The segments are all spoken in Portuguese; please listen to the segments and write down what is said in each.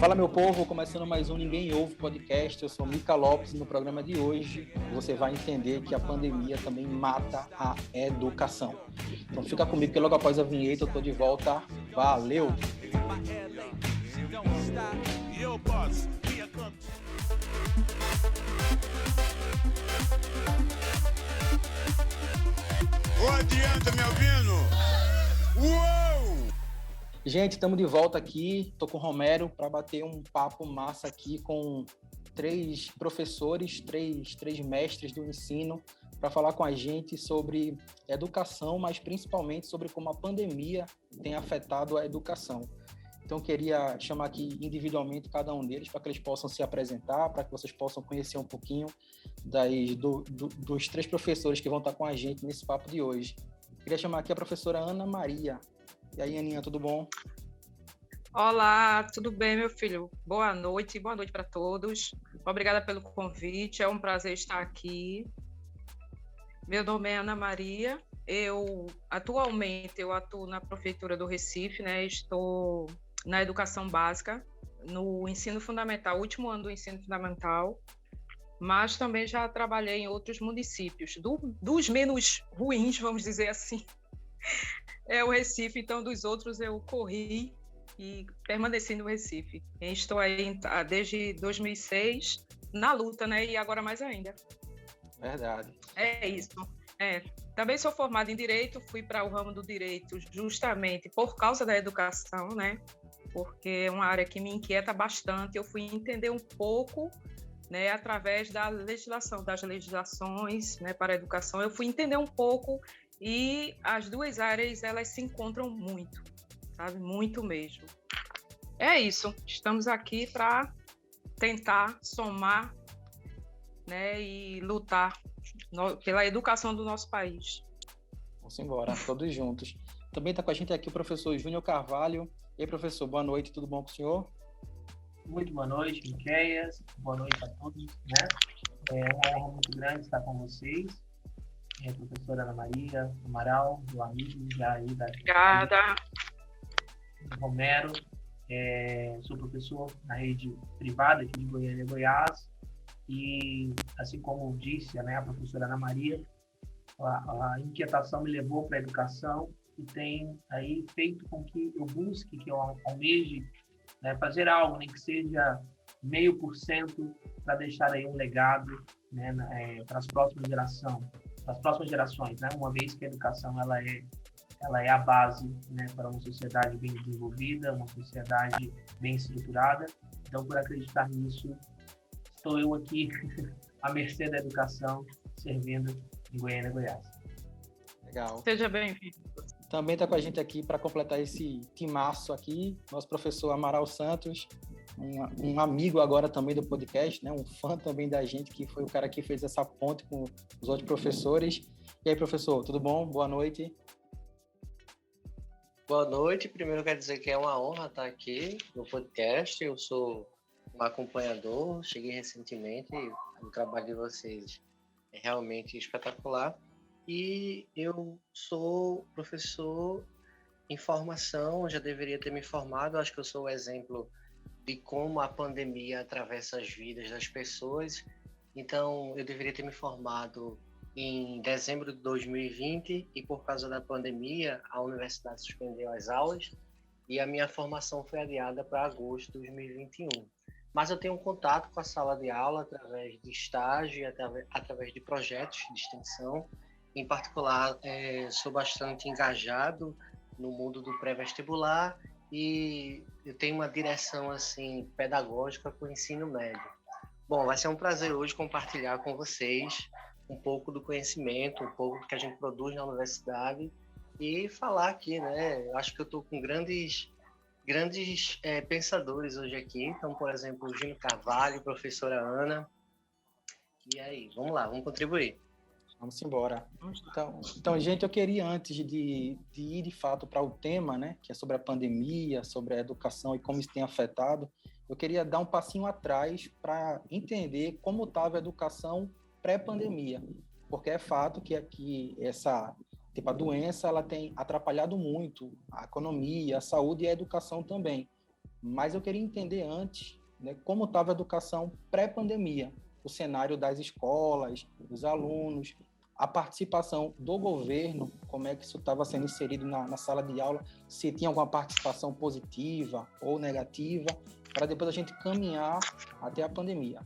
Fala, meu povo, começando mais um Ninguém Ouve podcast. Eu sou Mica Lopes e no programa de hoje você vai entender que a pandemia também mata a educação. Então fica comigo que logo após a vinheta eu tô de volta. Valeu! Adianta, me ouvindo? Uou! Gente, estamos de volta aqui. Tô com o Romero para bater um papo massa aqui com três professores, três mestres do ensino, para falar com a gente sobre educação, mas principalmente sobre como a pandemia tem afetado a educação. Então, eu queria chamar aqui individualmente cada um deles para que eles possam se apresentar, para que vocês possam conhecer um pouquinho dos três professores que vão estar com a gente nesse papo de hoje. Queria chamar aqui a professora Ana Maria. E aí, Aninha, tudo bom? Olá, tudo bem, meu filho? Boa noite para todos. Obrigada pelo convite, é um prazer estar aqui. Meu nome é Ana Maria, atualmente eu atuo na Prefeitura do Recife, né? Estou na educação básica, no ensino fundamental, último ano do ensino fundamental, mas também já trabalhei em outros municípios, dos menos ruins, vamos dizer assim. É o Recife, então dos outros eu corri e permaneci no Recife. Estou aí desde 2006 na luta, né? E agora mais ainda. Verdade. É isso. Também sou formada em Direito, fui para o ramo do Direito justamente por causa da educação, né? Porque é uma área que me inquieta bastante. Eu fui entender um pouco, né, através da legislação, das legislações, né, para a educação. Eu fui entender um pouco e as duas áreas, elas se encontram muito, sabe? Muito mesmo. É isso. Estamos aqui para tentar somar, né, e lutar pela educação do nosso país. Vamos embora, todos juntos. Também está com a gente aqui o professor Júnior Carvalho. E aí, professor, boa noite, tudo bom com o senhor? Muito boa noite, Miqueias. Boa noite a todos, né? É uma honra muito grande estar com vocês. Professora Ana Maria Amaral, meu amigo já aí da... Obrigada. Romero, sou professor na rede privada aqui de Goiânia, Goiás. E, assim como disse, né, a professora Ana Maria, a inquietação me levou para a educação e tem aí feito com que eu busque, que eu almeje, né, fazer algo, nem que seja 0,5%, para deixar aí um legado, né, para as próximas gerações, né, uma vez que a educação ela é a base, né, para uma sociedade bem desenvolvida, uma sociedade bem estruturada. Então, por acreditar nisso, estou eu aqui à mercê da educação, servindo em Goiânia, Goiás. Legal. Seja bem-vindo. Também está com a gente aqui para completar esse timaço aqui, nosso professor Amaral Santos, um amigo agora também do podcast, né? Um fã também da gente, que foi o cara que fez essa ponte com os outros professores. E aí, professor, tudo bom? Boa noite. Boa noite. Primeiro eu quero dizer que é uma honra estar aqui no podcast. Eu sou um acompanhador, cheguei recentemente, o trabalho de vocês é realmente espetacular. E eu sou professor em formação, já deveria ter me formado, acho que eu sou o exemplo de como a pandemia atravessa as vidas das pessoas. Então, eu deveria ter me formado em dezembro de 2020 e por causa da pandemia, a universidade suspendeu as aulas e a minha formação foi adiada para agosto de 2021. Mas eu tenho um contato com a sala de aula através de estágio e através de projetos de extensão. Em particular, sou bastante engajado no mundo do pré-vestibular e eu tenho uma direção assim, pedagógica com o ensino médio. Bom, vai ser um prazer hoje compartilhar com vocês um pouco do conhecimento, um pouco do que a gente produz na universidade e falar aqui, né? Eu acho que eu estou com grandes pensadores hoje aqui. Então, por exemplo, o Júnior Carvalho, a professora Ana. E aí, vamos lá, vamos contribuir. Vamos embora. Então, gente, eu queria, antes de ir de fato para o tema, né, que é sobre a pandemia, sobre a educação e como isso tem afetado, eu queria dar um passinho atrás para entender como estava a educação pré-pandemia, porque é fato que aqui a doença ela tem atrapalhado muito a economia, a saúde e a educação também. mas eu queria entender antes, né, como estava a educação pré-pandemia, o cenário das escolas, dos alunos, a participação do governo, como é que isso estava sendo inserido na sala de aula, se tinha alguma participação positiva ou negativa, para depois a gente caminhar até a pandemia.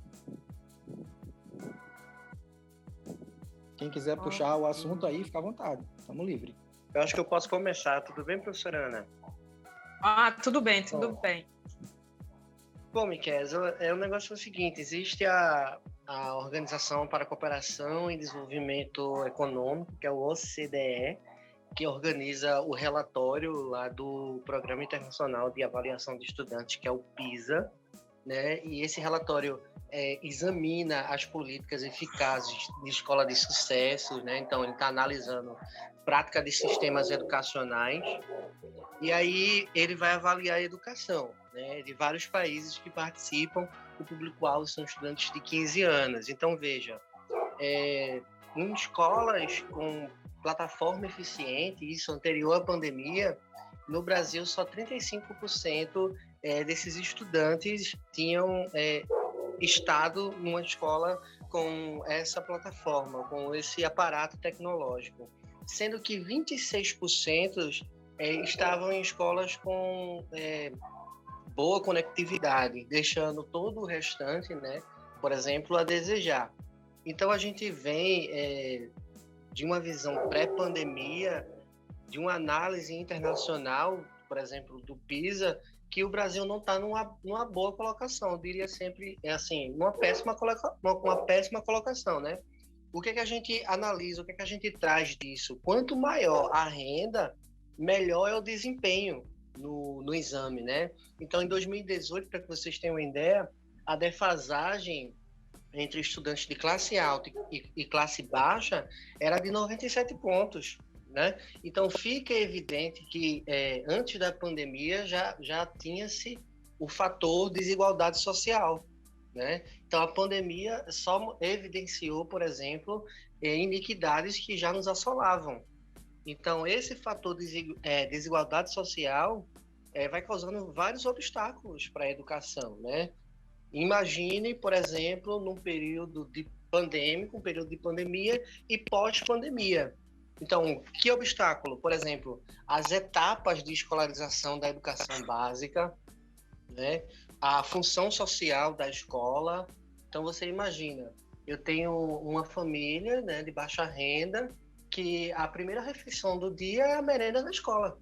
Quem quiser puxar o assunto aí, fica à vontade, estamos livres. Eu acho que eu posso começar. Tudo bem, professora Ana? Tudo bem, tudo bem. Bom, Miquel, o negócio é o seguinte, existe a Organização para a Cooperação e Desenvolvimento Econômico, que é o OCDE, que organiza o relatório lá do Programa Internacional de Avaliação de Estudantes, que é o PISA, né? E esse relatório examina as políticas eficazes de escola de sucesso, né? Então, ele está analisando prática de sistemas educacionais e aí ele vai avaliar a educação, né, de vários países que participam. O público-alvo são estudantes de 15 anos. Então, veja, em escolas com plataforma eficiente, isso anterior à pandemia, no Brasil só 35% desses estudantes tinham estado numa escola com essa plataforma, com esse aparato tecnológico, sendo que 26% estavam em escolas com boa conectividade, deixando todo o restante, né, por exemplo, a desejar. Então, a gente vem de uma visão pré-pandemia, de uma análise internacional, por exemplo, do PISA, que o Brasil não está numa boa colocação. Eu diria sempre, uma péssima colocação, né? O que a gente analisa, o que a gente traz disso? Quanto maior a renda, melhor é o desempenho no exame, né? Então, em 2018, para que vocês tenham uma ideia, a defasagem entre estudantes de classe alta e classe baixa era de 97 pontos, né? Então, fica evidente que antes da pandemia já tinha-se o fator desigualdade social, né? Então, a pandemia só evidenciou, por exemplo, iniquidades que já nos assolavam. Então, esse fator de desigualdade social vai causando vários obstáculos para a educação, né? Imagine, por exemplo, num período pandêmico, um período de pandemia e pós-pandemia. Então, que obstáculo? Por exemplo, as etapas de escolarização da educação básica, né? A função social da escola. Então, você imagina, eu tenho uma família, né, de baixa renda, que a primeira refeição do dia é a merenda na escola,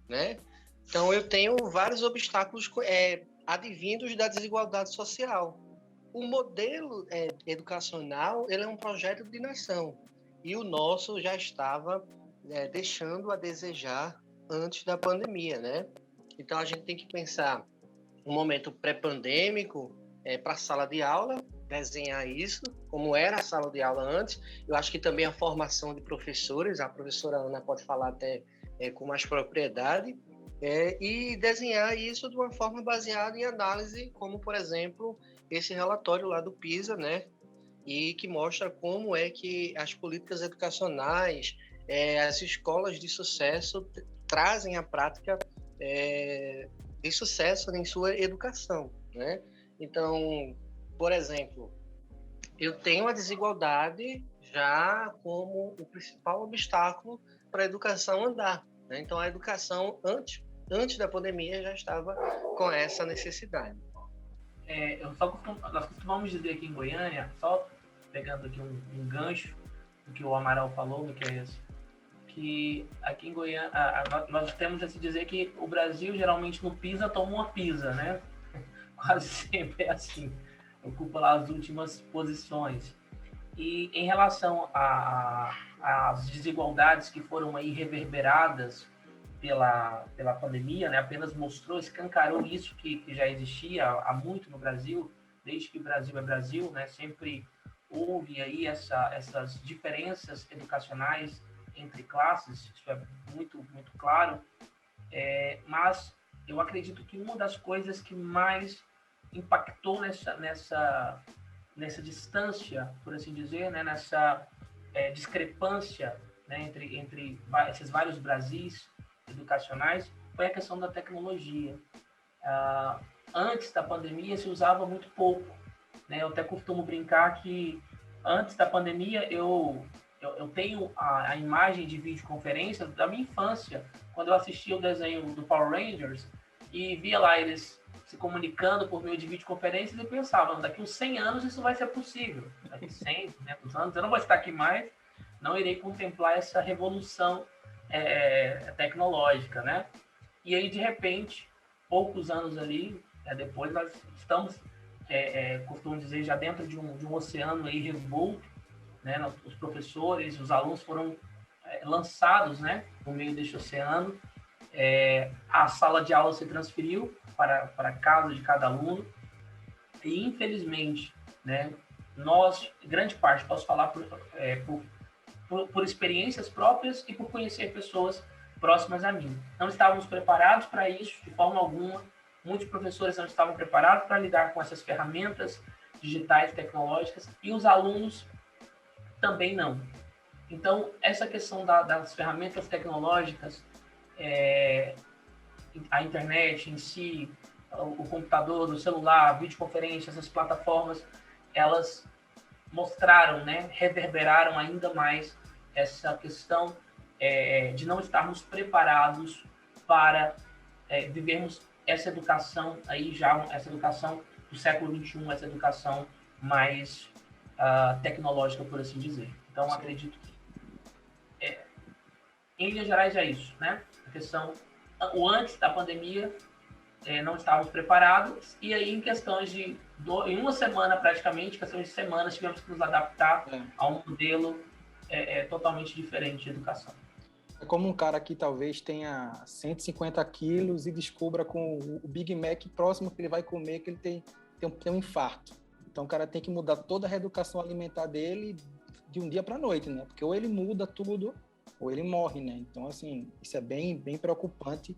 né? Então, eu tenho vários obstáculos advindos da desigualdade social. O modelo educacional, ele é um projeto de nação, e o nosso já estava deixando a desejar antes da pandemia, né? Então, a gente tem que pensar um momento pré-pandêmico para a sala de aula, desenhar isso, como era a sala de aula antes. Eu acho que também a formação de professores, a professora Ana pode falar até com mais propriedade, e desenhar isso de uma forma baseada em análise, como, por exemplo, esse relatório lá do PISA, né? E que mostra como é que as políticas educacionais, as escolas de sucesso trazem a prática de sucesso em sua educação, né? Então, por exemplo, eu tenho a desigualdade já como o principal obstáculo para a educação andar, né? Então, a educação, antes da pandemia, já estava com essa necessidade. Nós costumamos dizer aqui em Goiânia, só pegando aqui um gancho do que o Amaral falou, que aqui em Goiânia nós temos a se dizer que o Brasil geralmente no PISA toma uma pisa, né? Quase sempre é assim, ocupa lá as últimas posições. E em relação às desigualdades que foram aí reverberadas pela pandemia, né, apenas escancarou isso que já existia há muito no Brasil, desde que o Brasil é Brasil, né, sempre houve aí essas diferenças educacionais entre classes, isso é muito, muito claro, mas eu acredito que uma das coisas que mais impactou nessa distância, por assim dizer, né, nessa discrepância, né, entre esses vários Brasis educacionais, foi a questão da tecnologia. Antes da pandemia se usava muito pouco, né? Eu até costumo brincar que antes da pandemia eu tenho a imagem de videoconferência da minha infância, quando eu assistia o desenho do Power Rangers e via lá eles se comunicando por meio de videoconferência, e eu pensava, daqui uns 100 anos isso vai ser possível. Daqui 100, 200 anos eu não vou estar aqui mais, não irei contemplar essa revolução tecnológica, né? E aí, de repente, poucos anos ali, depois nós estamos, costumo dizer, já dentro de um oceano aí revolto, né? Os professores, os alunos foram lançados, né, no meio deste oceano. A sala de aula se transferiu para a casa de cada aluno e, infelizmente, né, nós, grande parte, posso falar por experiências próprias e por conhecer pessoas próximas a mim. Não estávamos preparados para isso de forma alguma. Muitos professores não estavam preparados para lidar com essas ferramentas digitais, tecnológicas, e os alunos também não. Então, essa questão das ferramentas tecnológicas, a internet em si, o computador, o celular, a videoconferência, essas plataformas, elas mostraram, né, reverberaram ainda mais essa questão de não estarmos preparados para vivermos essa educação aí já, essa educação do século XXI, essa educação mais tecnológica, por assim dizer. Então, acredito que em linhas gerais é isso, né? A questão, o antes da pandemia, não estávamos preparados, e aí em questões em uma semana praticamente, questões de semanas, tivemos que nos adaptar a um modelo totalmente diferente de educação. É como um cara que talvez tenha 150 quilos e descubra com o Big Mac próximo que ele vai comer que ele tem um infarto. Então o cara tem que mudar toda a reeducação alimentar dele de um dia para a noite, né? Porque ou ele muda tudo ou ele morre, né? Então, assim, isso é bem, bem preocupante.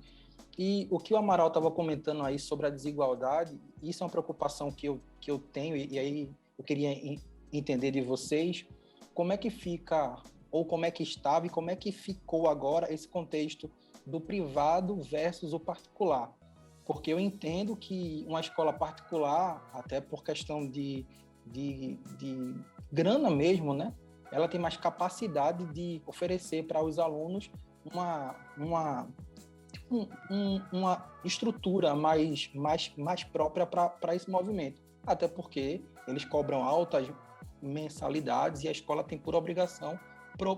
E o que o Amaral estava comentando aí sobre a desigualdade, isso é uma preocupação que eu tenho, e aí eu queria entender de vocês, como é que fica, ou como é que estava e como é que ficou agora esse contexto do privado versus o particular. Porque eu entendo que uma escola particular, até por questão de grana mesmo, né? Ela tem mais capacidade de oferecer para os alunos uma estrutura mais própria para esse movimento. Até porque eles cobram altas mensalidades e a escola tem por obrigação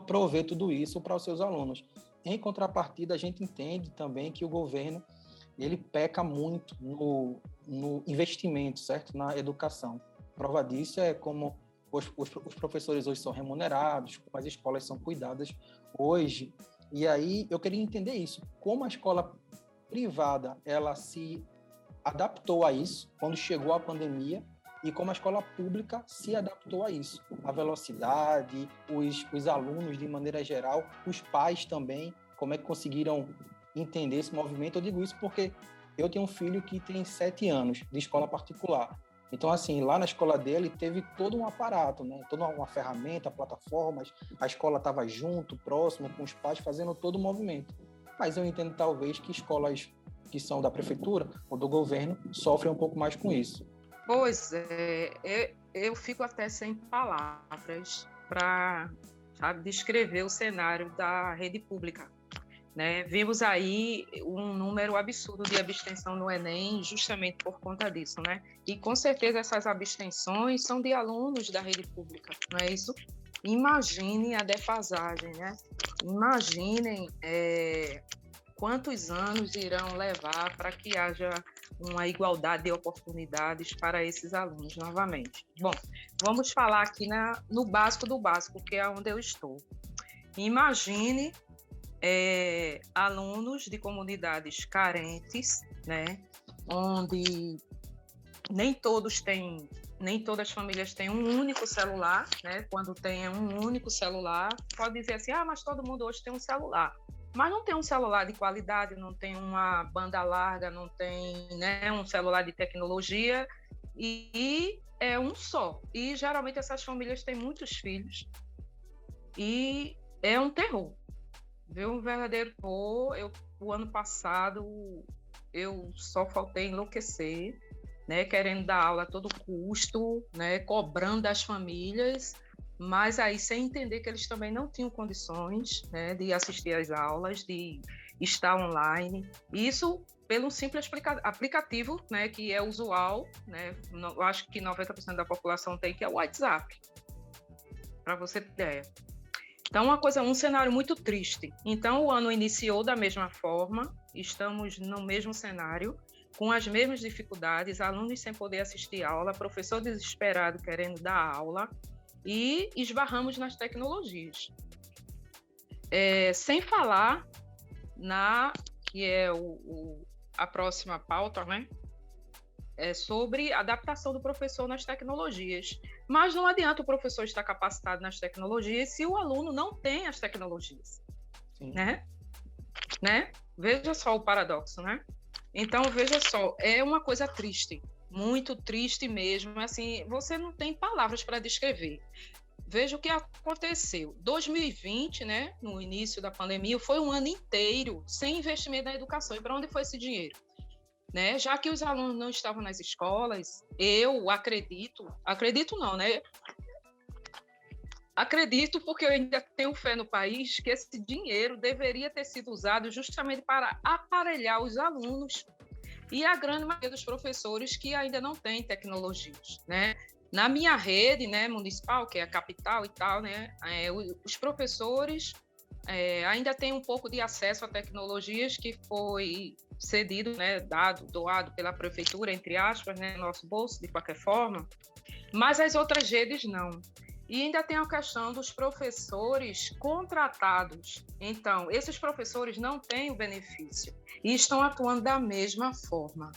prover tudo isso para os seus alunos. Em contrapartida, a gente entende também que o governo ele peca muito no investimento, certo? Na educação. Prova disso é como os professores hoje são remunerados, como as escolas são cuidadas hoje. E aí eu queria entender isso, como a escola privada ela se adaptou a isso quando chegou a pandemia e como a escola pública se adaptou a isso. A velocidade, os alunos de maneira geral, os pais também, como é que conseguiram entender esse movimento. Eu digo isso porque eu tenho um filho que tem 7 anos de escola particular. Então, assim, lá na escola dele teve todo um aparato, né? Toda uma ferramenta, plataformas, a escola estava junto, próximo, com os pais, fazendo todo o movimento. Mas eu entendo, talvez, que escolas que são da prefeitura ou do governo sofrem um pouco mais com isso. Pois é, eu fico até sem palavras para descrever o cenário da rede pública. Né? Vimos aí um número absurdo de abstenção no Enem justamente por conta disso, né? E com certeza essas abstenções são de alunos da rede pública, não é isso? Imaginem a defasagem, né? Imaginem quantos anos irão levar para que haja uma igualdade de oportunidades para esses alunos novamente. Bom, vamos falar aqui no básico do básico, que é onde eu estou. Imagine alunos de comunidades carentes, né, onde nem todas as famílias têm um único celular, né? Quando tem um único celular, pode dizer assim, mas todo mundo hoje tem um celular, mas não tem um celular de qualidade, não tem uma banda larga, não tem, né, um celular de tecnologia, e é um só. E geralmente essas famílias têm muitos filhos e é um terror. Viu? Um verdadeiro terror. O ano passado eu só faltei enlouquecer, né, querendo dar aula a todo custo, né, cobrando das famílias, mas aí sem entender que eles também não tinham condições, né, de assistir às aulas, de estar online. Isso pelo simples aplicativo, né, que é usual, né, eu acho que 90% da população tem, que é o WhatsApp, para você ter ideia. Então, um cenário muito triste. Então, o ano iniciou da mesma forma, estamos no mesmo cenário, com as mesmas dificuldades, alunos sem poder assistir aula, professor desesperado querendo dar aula, e esbarramos nas tecnologias. Sem falar que é a próxima pauta, né? Sobre adaptação do professor nas tecnologias. Mas não adianta o professor estar capacitado nas tecnologias se o aluno não tem as tecnologias. Né? Veja só o paradoxo, né? Então, veja só, é uma coisa triste, muito triste mesmo. Assim, você não tem palavras para descrever. Veja o que aconteceu. 2020, né, no início da pandemia, foi um ano inteiro sem investimento na educação. E para onde foi esse dinheiro? Né? Já que os alunos não estavam nas escolas, eu acredito não, né? Acredito, porque eu ainda tenho fé no país, que esse dinheiro deveria ter sido usado justamente para aparelhar os alunos e a grande maioria dos professores que ainda não têm tecnologias, né? Na minha rede, né, municipal, que é a capital e tal, né, os professores ainda têm um pouco de acesso a tecnologias que foi cedido, né, doado pela prefeitura, entre aspas, né, nosso bolso, de qualquer forma, mas as outras redes não. E ainda tem a questão dos professores contratados. Então, esses professores não têm o benefício e estão atuando da mesma forma,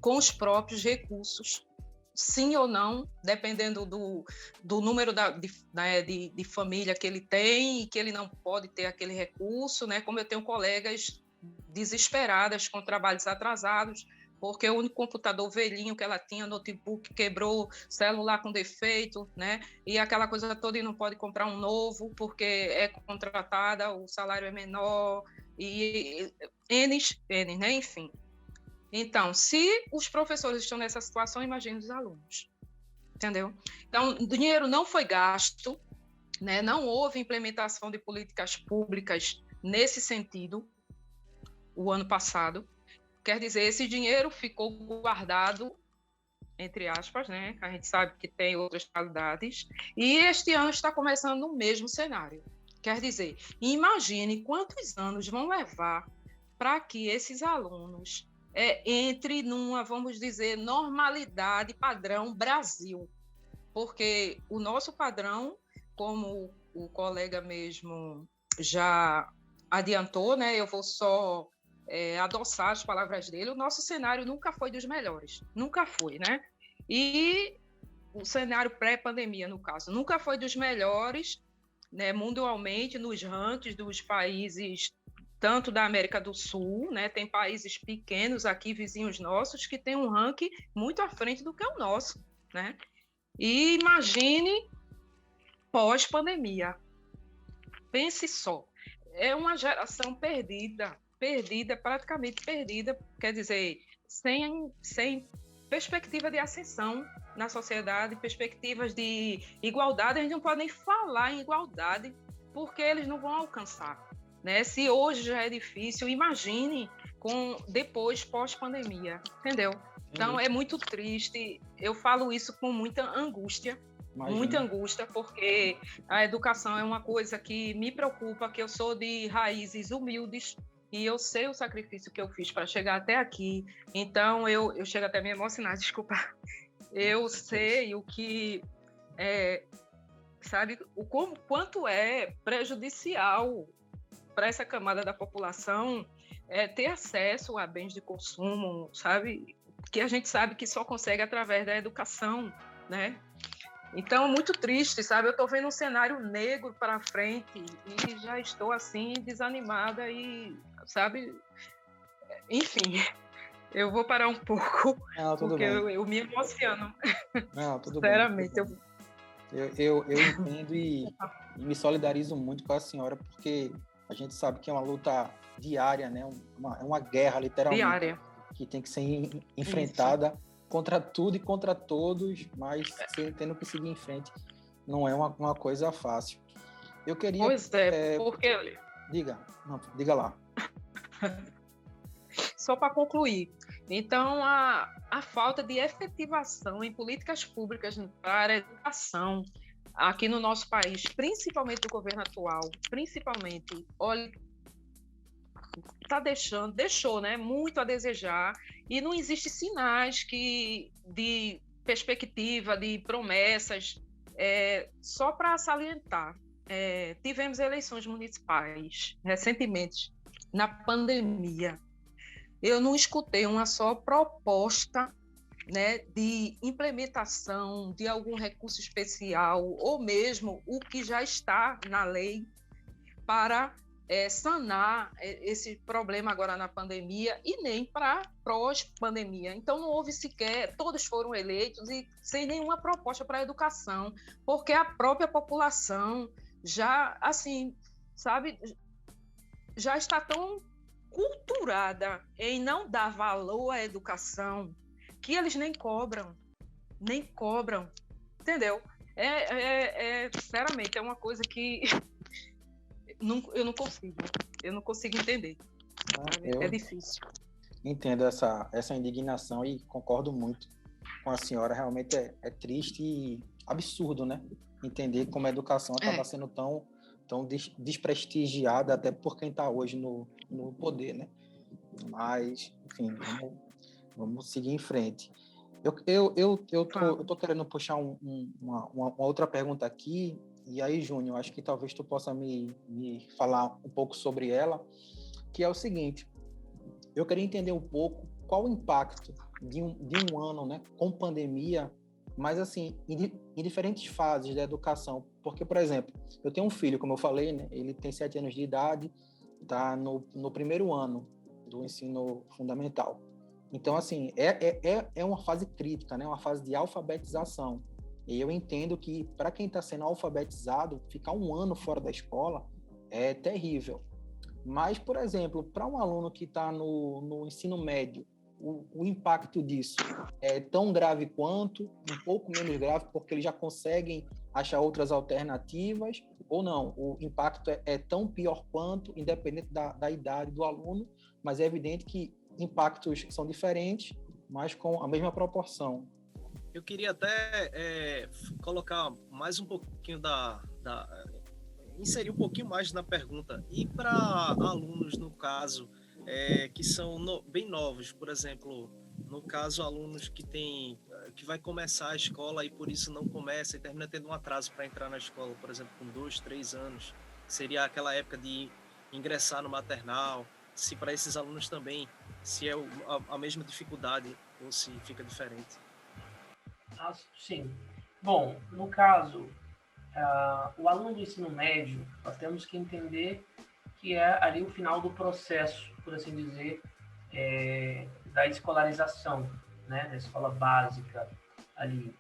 com os próprios recursos, sim ou não, dependendo do número de família que ele tem e que ele não pode ter aquele recurso, né? Como eu tenho colegas desesperadas com trabalhos atrasados, porque o único computador velhinho que ela tinha, notebook, quebrou, celular com defeito, né? E aquela coisa toda, e não pode comprar um novo porque é contratada, o salário é menor, e N, né? Enfim. Então, se os professores estão nessa situação, imagine os alunos, entendeu? Então, o dinheiro não foi gasto, né? Não houve implementação de políticas públicas nesse sentido o ano passado. Quer dizer, esse dinheiro ficou guardado, entre aspas, né? A gente sabe que tem outras qualidades, e este ano está começando no mesmo cenário. Quer dizer, imagine quantos anos vão levar para que esses alunos entre numa, vamos dizer, normalidade padrão Brasil, porque o nosso padrão, como o colega mesmo já adiantou, né? Eu vou só adoçar as palavras dele. O nosso cenário nunca foi dos melhores, nunca foi, né? E o cenário pré-pandemia, no caso, nunca foi dos melhores, né, mundialmente, nos rankings dos países, tanto da América do Sul, né? Tem países pequenos aqui, vizinhos nossos, que tem um ranking muito à frente do que o nosso, né? E imagine pós-pandemia. Pense só, é uma geração perdida, praticamente perdida, quer dizer, sem perspectiva de ascensão na sociedade, perspectivas de igualdade. A gente não pode nem falar em igualdade, porque eles não vão alcançar, né? Se hoje já é difícil, imagine depois, pós-pandemia, entendeu? Então, é muito triste, eu falo isso com muita angústia, porque a educação é uma coisa que me preocupa, que eu sou de raízes humildes, e eu sei o sacrifício que eu fiz para chegar até aqui. Então, eu chego até a me emocionar, desculpa. Eu sei o que sabe, quanto é prejudicial para essa camada da população ter acesso a bens de consumo, sabe? Que a gente sabe que só consegue através da educação, né? Então, muito triste, sabe? Eu estou vendo um cenário negro para frente e já estou, assim, desanimada e, sabe? Enfim, eu vou parar um pouco, porque eu me emociono. Não, tudo Sinceramente, bem. Eu entendo e me solidarizo muito com a senhora, porque a gente sabe que é uma luta diária, né? É uma guerra, literalmente. Diária. que tem que ser enfrentada contra tudo e contra todos, mas tendo que seguir em frente não é uma coisa fácil. Eu queria... Pois porque... Diga lá. Só para concluir, então a falta de efetivação em políticas públicas para a educação aqui no nosso país, principalmente do governo atual, olha, deixou, né, muito a desejar, e não existem sinais de perspectiva, de promessas. Só para salientar, tivemos eleições municipais recentemente, na pandemia. Eu não escutei uma só proposta, né, de implementação de algum recurso especial, ou mesmo o que já está na lei para sanar esse problema agora na pandemia, e nem para pós-pandemia. Então, não houve sequer, todos foram eleitos e sem nenhuma proposta para a educação, porque a própria população já, assim, sabe, já está tão culturada em não dar valor à educação que eles nem cobram, entendeu? Sinceramente, é uma coisa que eu não consigo entender. É difícil. Entendo essa indignação e concordo muito com a senhora. Realmente é triste e absurdo, né? Entender como a educação acaba sendo tão desprestigiada até por quem está hoje no poder, né? Mas, enfim, vamos seguir em frente. Eu tô querendo puxar uma outra pergunta aqui, e aí, Júnior, acho que talvez tu possa me falar um pouco sobre ela, que é o seguinte: eu queria entender um pouco qual o impacto de um ano, né, com pandemia, mas assim, em diferentes fases da educação. Porque, por exemplo, eu tenho um filho, como eu falei, né, ele tem 7 anos de idade, está no primeiro ano do ensino fundamental. Então, assim, é uma fase crítica, né, uma fase de alfabetização. E eu entendo que, para quem está sendo alfabetizado, ficar um ano fora da escola é terrível. Mas, por exemplo, para um aluno que está no ensino médio, o impacto disso é tão grave quanto, um pouco menos grave, porque eles já conseguem achar outras alternativas, ou não? O impacto é tão pior quanto, independente da idade do aluno, mas é evidente que impactos são diferentes, mas com a mesma proporção. Eu queria até colocar mais um pouquinho inserir um pouquinho mais na pergunta. E para alunos, no caso, que são bem novos, por exemplo, no caso, alunos que vai começar a escola e por isso não começa e termina tendo um atraso para entrar na escola, por exemplo, com 2, 3 anos, seria aquela época de ingressar no maternal, se para esses alunos também, se é a mesma dificuldade ou se fica diferente. Sim. Bom, no caso, o aluno do ensino médio, nós temos que entender que é ali o final do processo, por assim dizer, da escolarização, né, da escola básica ali.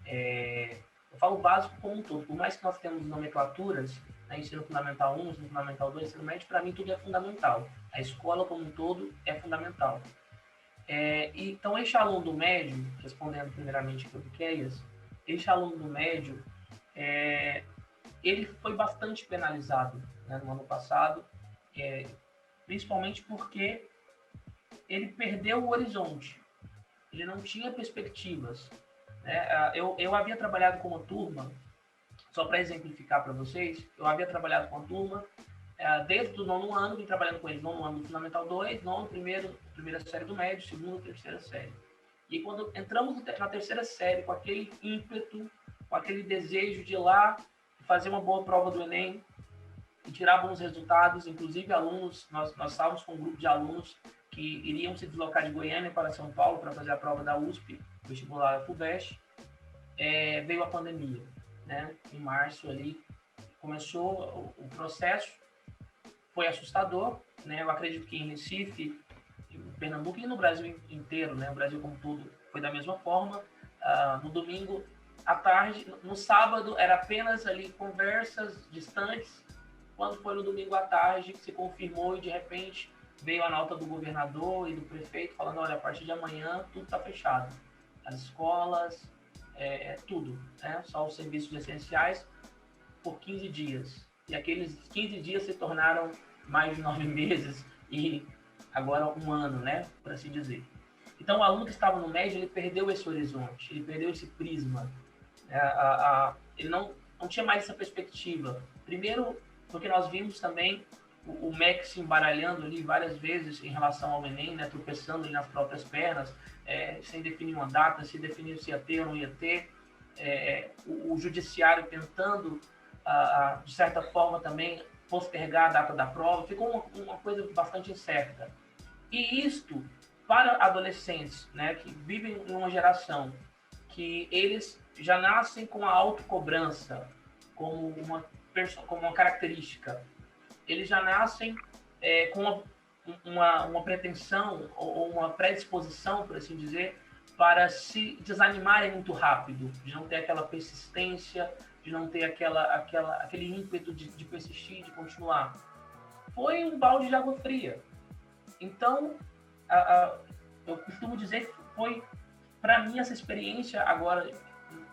Eu falo básico como um todo, por mais que nós temos nomenclaturas, né, ensino fundamental 1, ensino fundamental 2, ensino médio, para mim tudo é fundamental. A escola como um todo é fundamental. Então, este aluno do médio, respondendo primeiramente para o Miqueias, este aluno do médio, ele foi bastante penalizado, né, no ano passado, principalmente porque ele perdeu o horizonte, ele não tinha perspectivas, né? Eu havia trabalhado com uma turma, só para exemplificar para vocês, eu havia trabalhado com uma turma desde o 9º ano, vim trabalhando com eles, 9º ano do Fundamental 2, 9º, primeira série do médio, 2ª, terceira série. E quando entramos na terceira série, com aquele ímpeto, com aquele desejo de ir lá fazer uma boa prova do Enem e tirar bons resultados, inclusive alunos, nós estávamos com um grupo de alunos que iriam se deslocar de Goiânia para São Paulo para fazer a prova da USP, vestibular FUVEST, veio a pandemia, né? Em março ali começou o processo, foi assustador, né? Eu acredito que em Recife, em Pernambuco e no Brasil inteiro, né? O Brasil como todo foi da mesma forma. No domingo à tarde, no sábado era apenas ali conversas distantes, quando foi no domingo à tarde que se confirmou e de repente veio a nota do governador e do prefeito falando, olha, a partir de amanhã tudo está fechado. As escolas, tudo, né? Só os serviços essenciais por 15 dias. E aqueles 15 dias se tornaram mais de 9 meses e agora 1 ano, né? Por assim dizer. Então, o aluno que estava no médio, ele perdeu esse horizonte, ele perdeu esse prisma. Ele não tinha mais essa perspectiva. Primeiro, porque nós vimos também o MEC se embaralhando ali várias vezes em relação ao Enem, né, tropeçando ali nas próprias pernas, sem definir uma data, sem definir se ia ter ou não ia ter. O judiciário tentando, de certa forma, também postergar a data da prova. Ficou uma coisa bastante incerta. E isto, para adolescentes, né, que vivem em uma geração que eles já nascem com a autocobrança como uma característica, eles já nascem com uma pretensão ou uma predisposição, por assim dizer, para se desanimarem muito rápido, de não ter aquela persistência, de não ter aquele ímpeto de persistir, de continuar. Foi um balde de água fria. Então, eu costumo dizer que foi, para mim, essa experiência agora,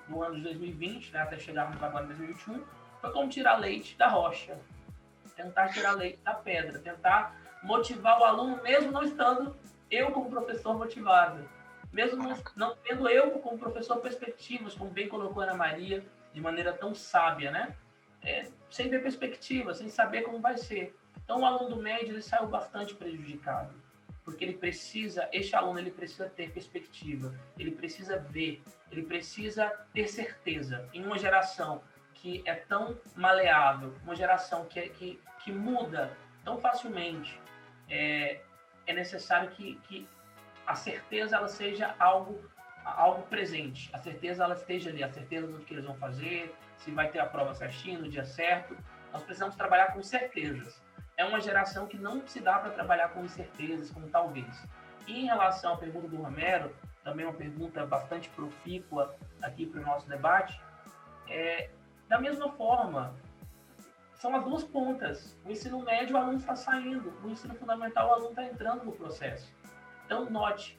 no ano de 2020, né, até chegarmos agora em 2021, foi como tirar leite da rocha. Tentar tirar leite da pedra, tentar motivar o aluno, mesmo não estando eu como professor motivado, mesmo não tendo eu como professor perspectivas, como bem colocou a Ana Maria, de maneira tão sábia, né? Sem ter perspectiva, sem saber como vai ser. Então, o aluno do médio, ele saiu bastante prejudicado, porque este aluno, ele precisa ter perspectiva, ele precisa ver, ele precisa ter certeza. Em uma geração que é tão maleável, uma geração que muda tão facilmente, é necessário que a certeza ela seja algo presente, a certeza ela esteja ali, a certeza do que eles vão fazer, se vai ter a prova certinho, no dia certo. Nós precisamos trabalhar com certezas. É uma geração que não se dá para trabalhar com incertezas, como talvez. E em relação à pergunta do Romero, também uma pergunta bastante profícua aqui para o nosso debate, da mesma forma, são as duas pontas. O ensino médio, o aluno está saindo. O ensino fundamental, o aluno está entrando no processo. Então, note,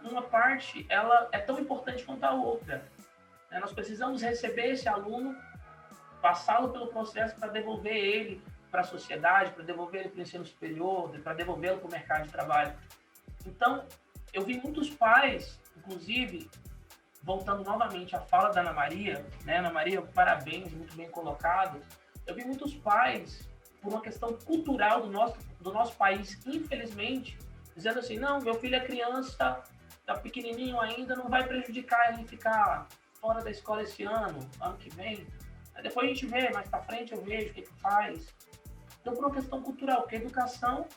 uma parte ela é tão importante quanto a outra. Nós precisamos receber esse aluno, passá-lo pelo processo para devolver ele para a sociedade, para devolver ele para o ensino superior, para devolvê-lo para o mercado de trabalho. Então, eu vi muitos pais, inclusive, voltando novamente à fala da Ana Maria, né? Ana Maria, parabéns, muito bem colocado. Eu vi muitos pais, por uma questão cultural do nosso país, infelizmente, dizendo assim, não, meu filho é criança, tá pequenininho ainda, não vai prejudicar ele ficar fora da escola esse ano que vem. Aí depois a gente vê, mais para frente eu vejo o que faz. Então, por uma questão cultural, porque a educação,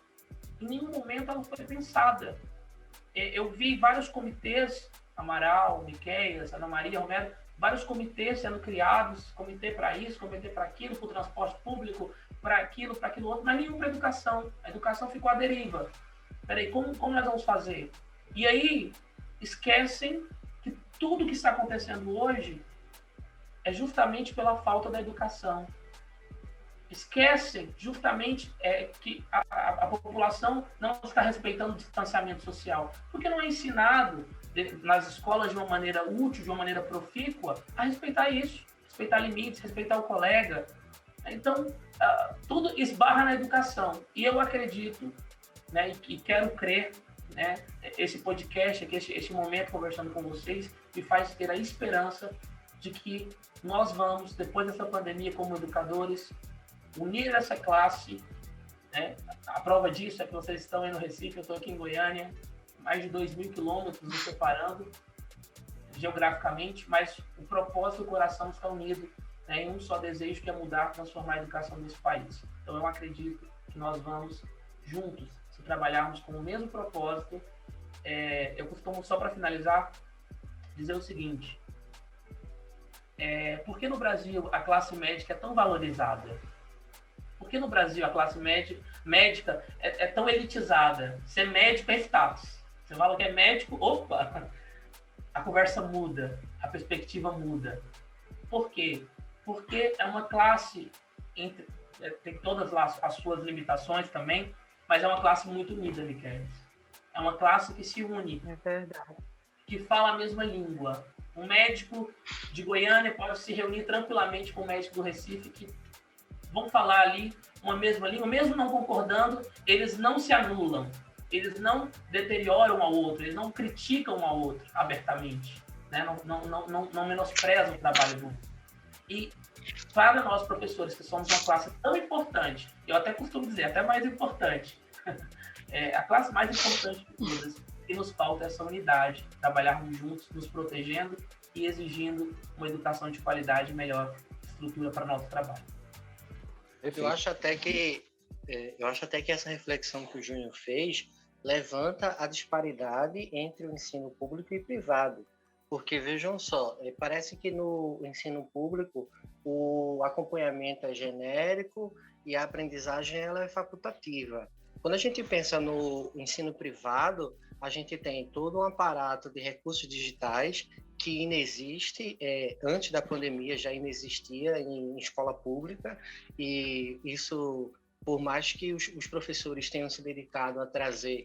em nenhum momento ela foi pensada. Eu vi vários comitês, Amaral, Miqueias, Ana Maria, Romero, vários comitês sendo criados, comitê para isso, comitê para aquilo, para o transporte público, para aquilo outro, mas nenhum para a educação. A educação ficou à deriva. Peraí, como nós vamos fazer? E aí, esquecem que tudo que está acontecendo hoje é justamente pela falta da educação. Esquecem justamente que a população não está respeitando o distanciamento social, porque não é ensinado nas escolas de uma maneira útil, de uma maneira profícua, a respeitar isso, respeitar limites, respeitar o colega. Então, tudo esbarra na educação. E eu acredito, né, e quero crer, né, esse podcast, aqui, esse momento conversando com vocês, me faz ter a esperança de que nós vamos, depois dessa pandemia, como educadores, unir essa classe, né? A prova disso é que vocês estão aí no Recife, eu estou aqui em Goiânia, mais de 2.000 quilômetros nos separando geograficamente, mas o propósito do coração está unido, né, em um só desejo, que é mudar, transformar a educação desse país. Então eu acredito que nós vamos juntos, se trabalharmos com o mesmo propósito. Eu costumo, só para finalizar, dizer o seguinte: por que no Brasil a classe médica é tão valorizada? Por que no Brasil a classe médica é tão elitizada? Ser médico é status. Você fala que é médico, opa, a conversa muda, a perspectiva muda. Por quê? Porque é uma classe, tem todas as suas limitações também, mas é uma classe muito unida, Miquel. É uma classe que se une, É verdade. que fala a mesma língua. Um médico de Goiânia pode se reunir tranquilamente com um médico do Recife, que vão falar ali uma mesma língua, mesmo não concordando, eles não se anulam, eles não deterioram um ao outro, eles não criticam um ao outro abertamente, né? Não menosprezam o trabalho do outro. E para nós, professores, que somos uma classe tão importante, eu até costumo dizer, até mais importante, a classe mais importante de todas, que nos falta essa unidade, trabalharmos juntos, nos protegendo e exigindo uma educação de qualidade e melhor estrutura para o nosso trabalho. Eu acho até que essa reflexão que o Júnior fez levanta a disparidade entre o ensino público e privado. Porque, vejam só, parece que no ensino público o acompanhamento é genérico e a aprendizagem ela é facultativa. Quando a gente pensa no ensino privado, a gente tem todo um aparato de recursos digitais que inexiste, antes da pandemia já inexistia em escola pública, e isso, por mais que os professores tenham se dedicado a trazer,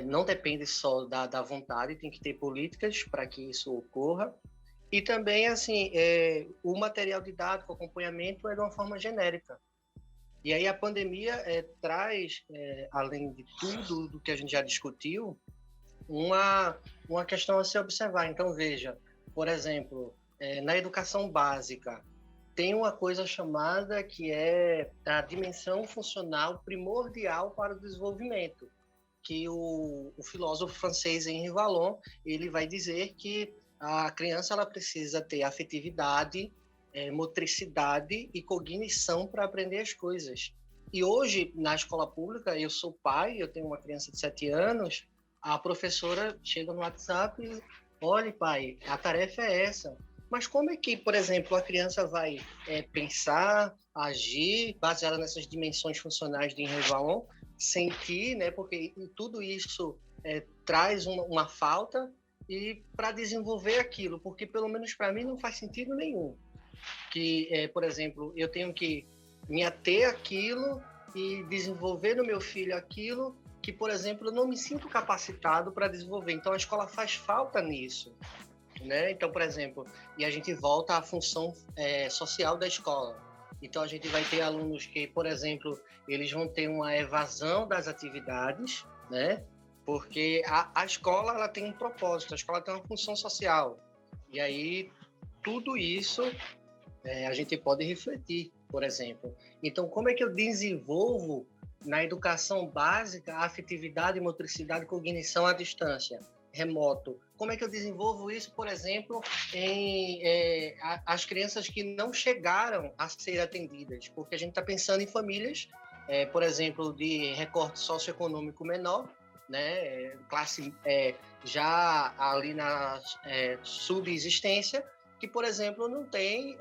não depende só da vontade, tem que ter políticas para que isso ocorra. E também, assim, o material didático, o acompanhamento é de uma forma genérica. E aí a pandemia traz, além de tudo do que a gente já discutiu, uma questão a se observar. Então, veja, por exemplo, na educação básica, tem uma coisa chamada que é a dimensão funcional primordial para o desenvolvimento, que o filósofo francês Henri Vallon, ele vai dizer que a criança ela precisa ter afetividade, motricidade e cognição para aprender as coisas. E hoje, na escola pública, eu sou pai, eu tenho uma criança de 7 anos, a professora chega no WhatsApp e, olha, pai, a tarefa é essa. Mas como é que, por exemplo, a criança vai pensar, agir, baseada nessas dimensões funcionais de Henri Vallon, sentir, né? Porque tudo isso traz uma falta, e para desenvolver aquilo, porque pelo menos para mim não faz sentido nenhum. Que, por exemplo, eu tenho que me ater àquilo e desenvolver no meu filho aquilo que, por exemplo, eu não me sinto capacitado para desenvolver. Então, a escola faz falta nisso, né? Então, por exemplo, e a gente volta à função social da escola. Então, a gente vai ter alunos que, por exemplo, eles vão ter uma evasão das atividades, né? Porque a escola ela tem um propósito, a escola tem uma função social. E aí, tudo isso a gente pode refletir, por exemplo. Então, como é que eu desenvolvo na educação básica a afetividade, motricidade e cognição à distância, remoto? Como é que eu desenvolvo isso, por exemplo, em as crianças que não chegaram a ser atendidas? Porque a gente está pensando em famílias, por exemplo, de recorte socioeconômico menor, né? Classe já ali na subsistência, que, por exemplo, não tem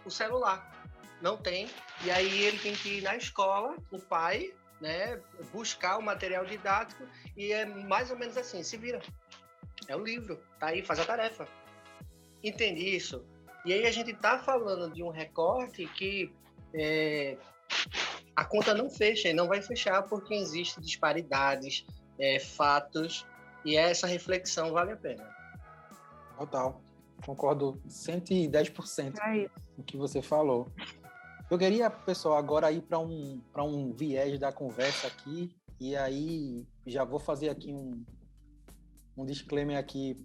o celular. Não tem. E aí ele tem que ir na escola, o pai, né, buscar o material didático, e é mais ou menos assim, se vira. É o livro, tá aí, faz a tarefa. Entende isso? E aí a gente tá falando de um recorte que a conta não fecha, e não vai fechar porque existem disparidades, fatos, e essa reflexão vale a pena. Total. Concordo 110% com o que você falou. Eu queria, pessoal, agora ir para um viés da conversa aqui, e aí já vou fazer aqui um disclaimer aqui.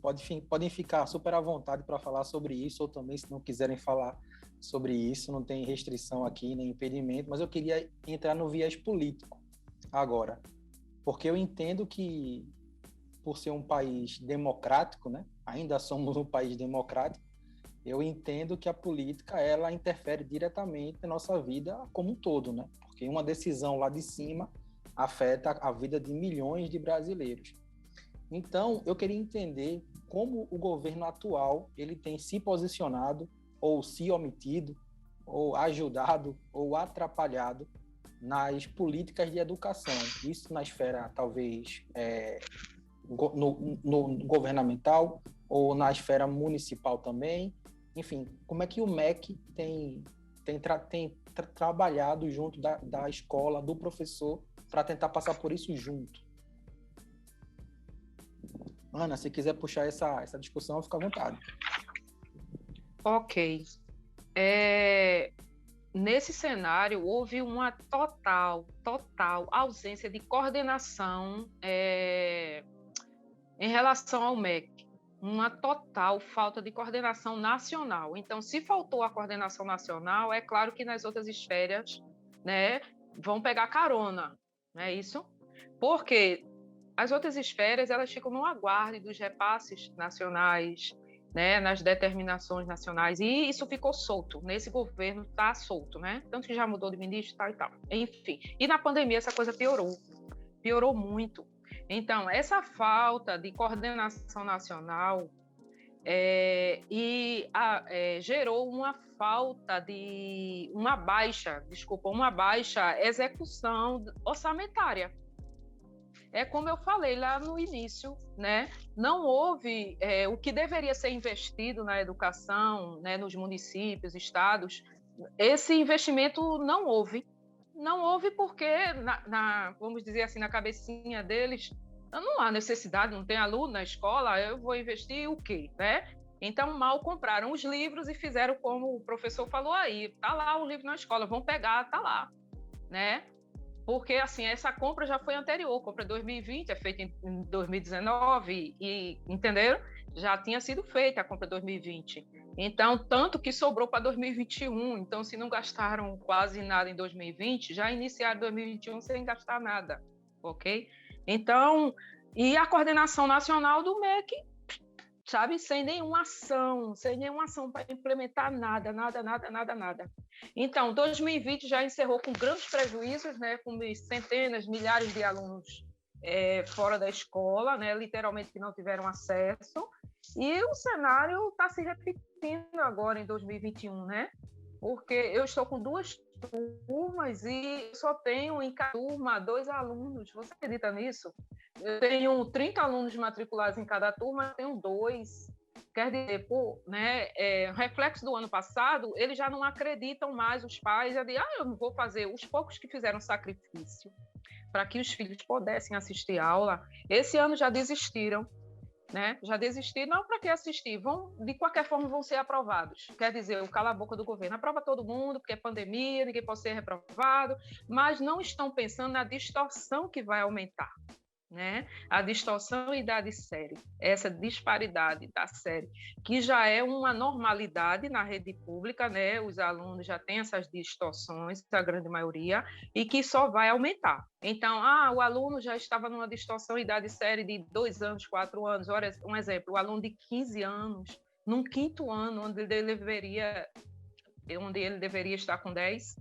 Podem ficar super à vontade para falar sobre isso, ou também, se não quiserem falar sobre isso, não tem restrição aqui, nem impedimento, mas eu queria entrar no viés político agora, porque eu entendo que, por ser um país democrático, né, ainda somos um país democrático, eu entendo que a política, ela interfere diretamente na nossa vida como um todo, né? Porque uma decisão lá de cima afeta a vida de milhões de brasileiros. Então, eu queria entender como o governo atual ele tem se posicionado, ou se omitido, ou ajudado, ou atrapalhado nas políticas de educação. Isso na esfera, talvez, no governamental, ou na esfera municipal também. Enfim, como é que o MEC tem trabalhado junto da escola, do professor, para tentar passar por isso junto? Ana, se quiser puxar essa discussão, fica à vontade. Ok. Nesse cenário, houve uma total ausência de coordenação em relação ao MEC. Uma total falta de coordenação nacional. Então, se faltou a coordenação nacional, é claro que nas outras esferas, né, vão pegar carona, não é isso? Porque as outras esferas, elas ficam no aguardo dos repasses nacionais, né, nas determinações nacionais, e isso ficou solto. Nesse governo está solto, né? Tanto que já mudou de ministro, tal e tal. Enfim, e na pandemia essa coisa piorou muito. Então, essa falta de coordenação nacional gerou uma baixa execução orçamentária. É como eu falei lá no início, né? Não houve o que deveria ser investido na educação, né, nos municípios, estados. Esse investimento não houve. Não houve porque, vamos dizer assim, na cabecinha deles, não há necessidade, não tem aluno na escola, eu vou investir o quê, né? Então, mal compraram os livros e fizeram como o professor falou aí, tá lá o livro na escola, vão pegar, tá lá, né? Porque, assim, essa compra já foi anterior, compra 2020, é feita em 2019, e entenderam? Já tinha sido feita a compra 2020. Então, tanto que sobrou para 2021. Então, se não gastaram quase nada em 2020, já iniciaram 2021 sem gastar nada, ok? Então, e a coordenação nacional do MEC, sabe, sem nenhuma ação para implementar nada. Então, 2020 já encerrou com grandes prejuízos, né, com centenas, milhares de alunos fora da escola, né, literalmente que não tiveram acesso, e o cenário está se repetindo agora em 2021, né, porque eu estou com 2 turmas e só tenho em cada turma 2 alunos. Você acredita nisso? Eu tenho 30 alunos matriculados em cada turma, eu tenho 2. Quer dizer, reflexo do ano passado, eles já não acreditam mais, os pais, já dizem, eu não vou fazer. Os poucos que fizeram sacrifício para que os filhos pudessem assistir aula, esse ano já desistiram. Né? Já desistiram, não, para que assistir? De qualquer forma, vão ser aprovados. Quer dizer, o cala-boca do governo aprova todo mundo, porque é pandemia, ninguém pode ser reprovado, mas não estão pensando na distorção que vai aumentar. Né? A distorção e idade série, essa disparidade da série, que já é uma normalidade na rede pública, né? Os alunos já têm essas distorções, a grande maioria, e que só vai aumentar. Então, o aluno já estava numa distorção idade série de 2 anos, 4 anos. Olha, um exemplo, o aluno de 15 anos, num 5º ano, onde ele deveria estar com 10,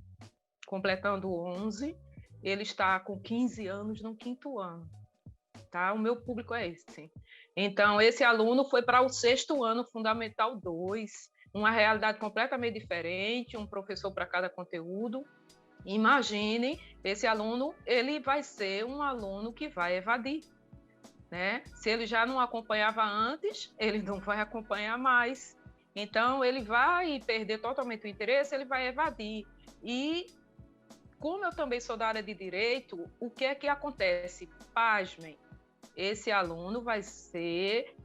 completando 11, ele está com 15 anos no 5º ano. Tá? O meu público é esse. Então, esse aluno foi para o 6º ano, Fundamental 2, uma realidade completamente diferente, um professor para cada conteúdo. Imagine, esse aluno, ele vai ser um aluno que vai evadir. Né? Se ele já não acompanhava antes, ele não vai acompanhar mais. Então, ele vai perder totalmente o interesse, ele vai evadir. E, como eu também sou da área de direito, o que é que acontece? Pasmem. Esse aluno vai ser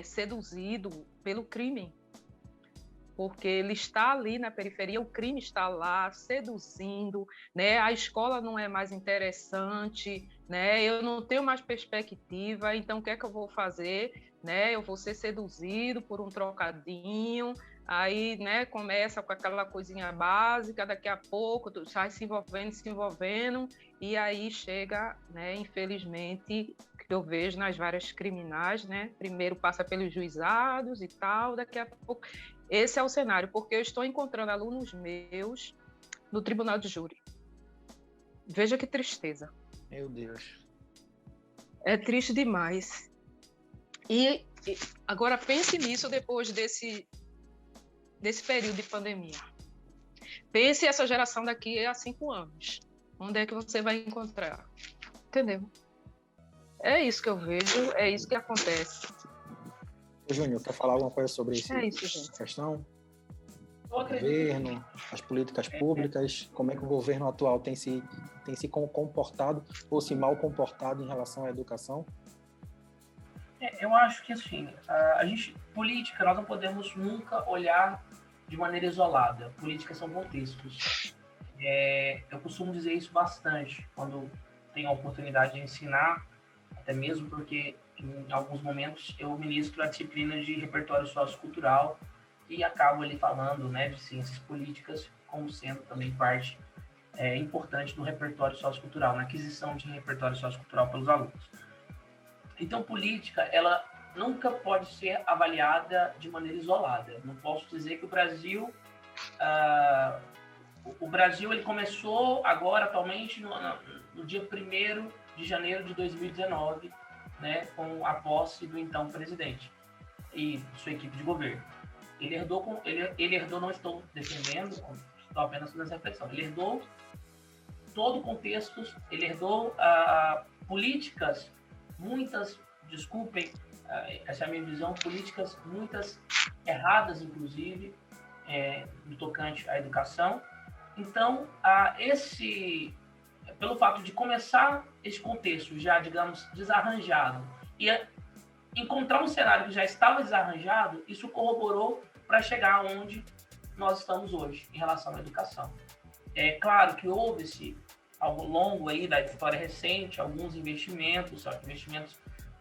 seduzido pelo crime, porque ele está ali na periferia, o crime está lá, seduzindo, né? A escola não é mais interessante, né? Eu não tenho mais perspectiva, então o que é que eu vou fazer? Né? Eu vou ser seduzido por um trocadinho, aí, né, começa com aquela coisinha básica, daqui a pouco tu sai se envolvendo, e aí chega, né, infelizmente, que eu vejo nas várias criminais, né, primeiro passa pelos juizados e tal, daqui a pouco... Esse é o cenário, porque eu estou encontrando alunos meus no tribunal de júri. Veja que tristeza. Meu Deus. É triste demais. E agora pense nisso depois desse período de pandemia. Pense essa geração daqui a 5 anos. Onde é que você vai encontrar? Entendeu? É isso que eu vejo, é isso que acontece. Júnior, quer falar alguma coisa sobre isso, gente. Questão? governo, as políticas públicas, como é que o governo atual tem se comportado ou se mal comportado em relação à educação? Eu acho que, assim, política, nós não podemos nunca olhar de maneira isolada. Políticas são contextos. Eu costumo dizer isso bastante quando tenho a oportunidade de ensinar, até mesmo porque, em alguns momentos, eu ministro a disciplina de repertório sociocultural e acabo ali falando, né, de ciências políticas como sendo também parte importante do repertório sociocultural, na aquisição de repertório sociocultural pelos alunos. Então, política, ela nunca pode ser avaliada de maneira isolada. Não posso dizer que o Brasil ele começou agora, atualmente, no dia 1º de janeiro de 2019, né, com a posse do então presidente e sua equipe de governo. Ele herdou, não estou defendendo, estou apenas fazendo essa reflexão, ele herdou todo o contexto, ele herdou políticas, muitas, desculpem, essa é a minha visão, políticas muitas erradas, inclusive, no tocante à educação. Então, pelo fato de começar esse contexto já, digamos, desarranjado e encontrar um cenário que já estava desarranjado, isso corroborou para chegar onde nós estamos hoje em relação à educação. É claro que houve-se, ao longo aí da história recente, alguns investimentos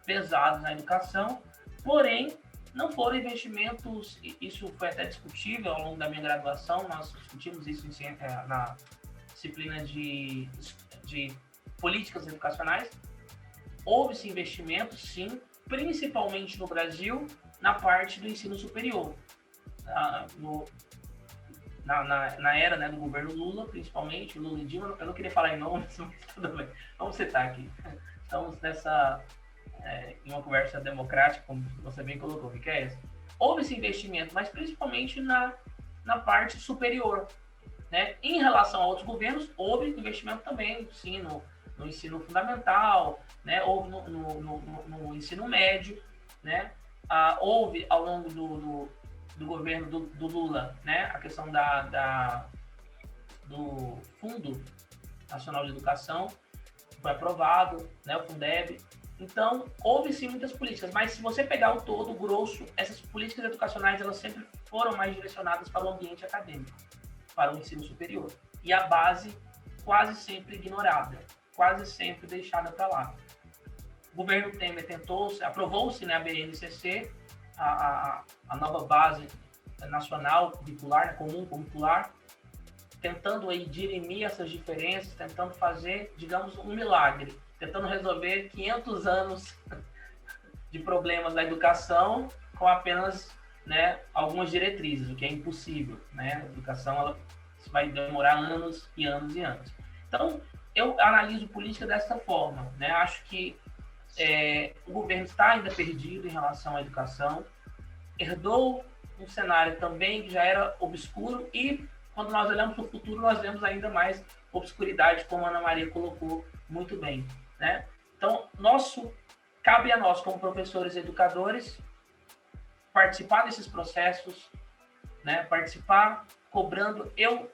pesados na educação, porém, não foram investimentos, isso foi até discutível ao longo da minha graduação, nós discutimos isso na disciplina de políticas educacionais. Houve-se investimentos, sim, principalmente no Brasil, na parte do ensino superior. Na era, né, do governo Lula, principalmente, Lula e Dilma, eu não queria falar em nome, mas tudo bem, vamos citar aqui. Estamos em uma conversa democrática, como você bem colocou, que é essa. Houve esse investimento, mas principalmente na parte superior, né? Em relação a outros governos, houve investimento também, sim, no ensino fundamental, né? Houve no ensino médio, né? Houve ao longo do governo do Lula, né? A questão do Fundo Nacional de Educação, foi aprovado, né? O Fundeb. Então, houve sim muitas políticas, mas se você pegar o todo, o grosso, essas políticas educacionais, elas sempre foram mais direcionadas para o ambiente acadêmico, para o ensino superior. E a base quase sempre ignorada, quase sempre deixada para lá. O governo Temer aprovou-se, né, a BNCC, a nova base nacional curricular, né, comum curricular, tentando aí dirimir essas diferenças, tentando fazer, digamos, um milagre, tentando resolver 500 anos de problemas da educação com apenas, né, algumas diretrizes, o que é impossível, né? A educação ela vai demorar anos e anos e anos. Então, eu analiso política dessa forma, né? Acho que o governo está ainda perdido em relação à educação, herdou um cenário também que já era obscuro e, quando nós olhamos para o futuro, nós vemos ainda mais obscuridade, como a Ana Maria colocou muito bem, né? Então, cabe a nós, como professores e educadores, participar desses processos, né? Participar cobrando. Eu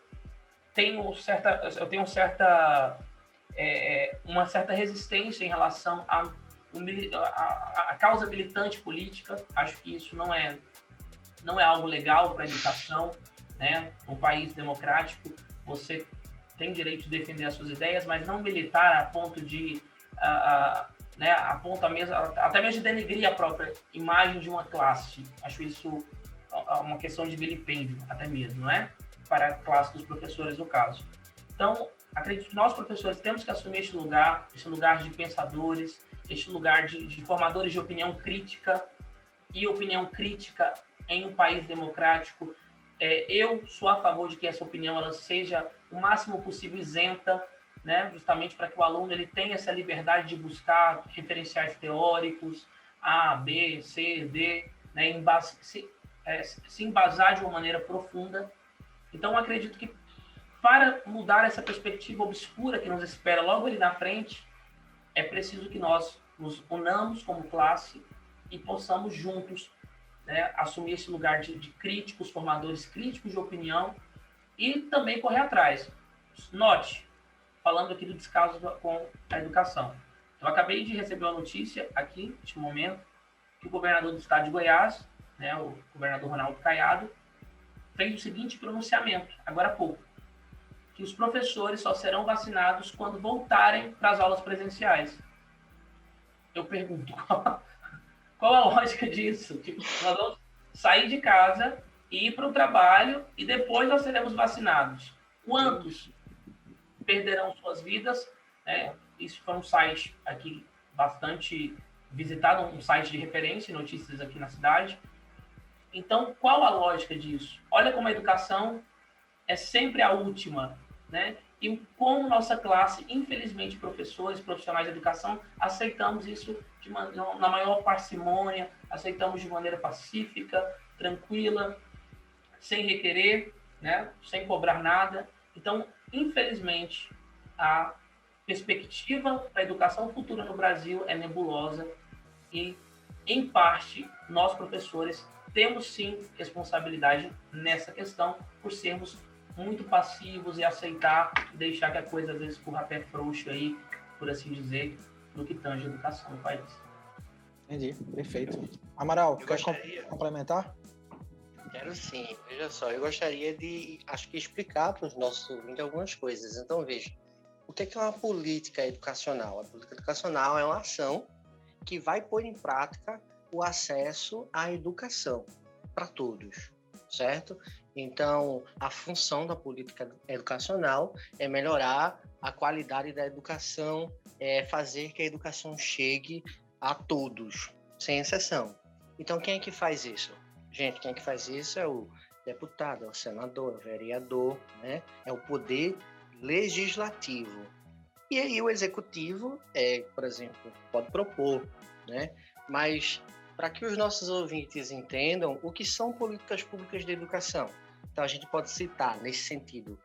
tenho uma certa resistência em relação à causa militante política. Acho que isso não é algo legal para a educação, né? Um país democrático, você tem direito de defender as suas ideias, mas não militar a ponto de né, até mesmo de denegrir a própria imagem de uma classe. Acho isso uma questão de vilipêndio, até mesmo, não é? Para a classe dos professores, no caso. Então, acredito que nós, professores, temos que assumir esse lugar de pensadores, este lugar de formadores de opinião crítica, e opinião crítica em um país democrático. Eu sou a favor de que essa opinião ela seja o máximo possível isenta, né? Justamente para que o aluno ele tenha essa liberdade de buscar referenciais teóricos, A, B, C, D, né? Se embasar de uma maneira profunda. Então, acredito que para mudar essa perspectiva obscura que nos espera logo ali na frente, é preciso que nós nos unamos como classe e possamos juntos né, assumir esse lugar de críticos, formadores críticos de opinião e também correr atrás. Note, falando aqui do descaso com a educação. Eu acabei de receber uma notícia aqui, neste momento, que o governador do estado de Goiás, né, o governador Ronaldo Caiado, fez o seguinte pronunciamento, agora há pouco, que os professores só serão vacinados quando voltarem para as aulas presenciais. Eu pergunto, qual a lógica disso? Tipo, nós vamos sair de casa, ir para o trabalho e depois nós seremos vacinados. Quantos perderão suas vidas? Isso foi um site aqui bastante visitado, um site de referência e notícias aqui na cidade. Então, qual a lógica disso? Olha como a educação é sempre a última, né? E como nossa classe, infelizmente, professores, profissionais de educação, aceitamos isso na maior parcimônia, aceitamos de maneira pacífica, tranquila, sem requerer, né? Sem cobrar nada. Então, infelizmente, a perspectiva da educação futura no Brasil é nebulosa e, em parte, nós, professores, temos sim responsabilidade nessa questão por sermos muito passivos e aceitar, deixar que a coisa às vezes corra pé frouxo aí, por assim dizer, no que tange a educação no país. Entendi, perfeito. Amaral, quer complementar? Quero sim. Veja só, eu gostaria de, acho que explicar para os nossos ouvintes algumas coisas. Então, veja, o que é uma política educacional? A política educacional é uma ação que vai pôr em prática o acesso à educação para todos, certo? Então, a função da política educacional é melhorar a qualidade da educação, é fazer que a educação chegue a todos, sem exceção. Então, quem é que faz isso? Gente, quem é que faz isso é o deputado, é o senador, é o vereador, né? É o poder legislativo. E aí o executivo, por exemplo, pode propor, né? Mas para que os nossos ouvintes entendam o que são políticas públicas de educação. Então, a gente pode citar, nesse sentido,